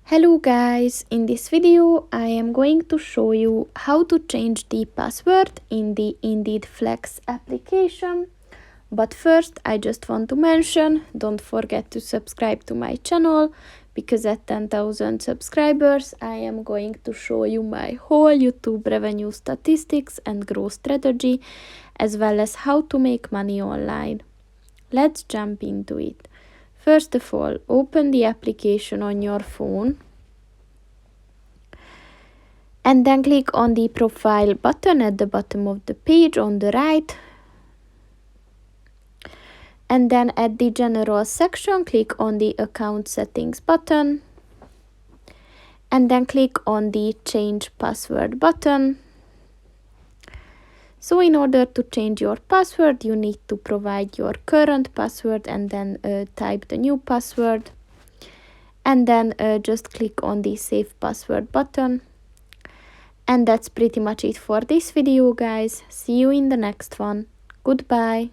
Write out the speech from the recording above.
Hello guys, in this video I am going to show you how to change the password in the Indeed Flex application. But first I just want to mention, don't forget to subscribe to my channel, because at 10,000 subscribers I am going to show you my whole YouTube revenue statistics and growth strategy, as well as how to make money online. Let's jump into it. First of all, open the application on your phone and then click on the profile button at the bottom of the page on the right. And then at the general section, click on the account settings button. And then click on the change password button. So in order to change your password, you need to provide your current password and then type the new password. And then just click on the save password button. And that's pretty much it for this video, guys. See you in the next one. Goodbye.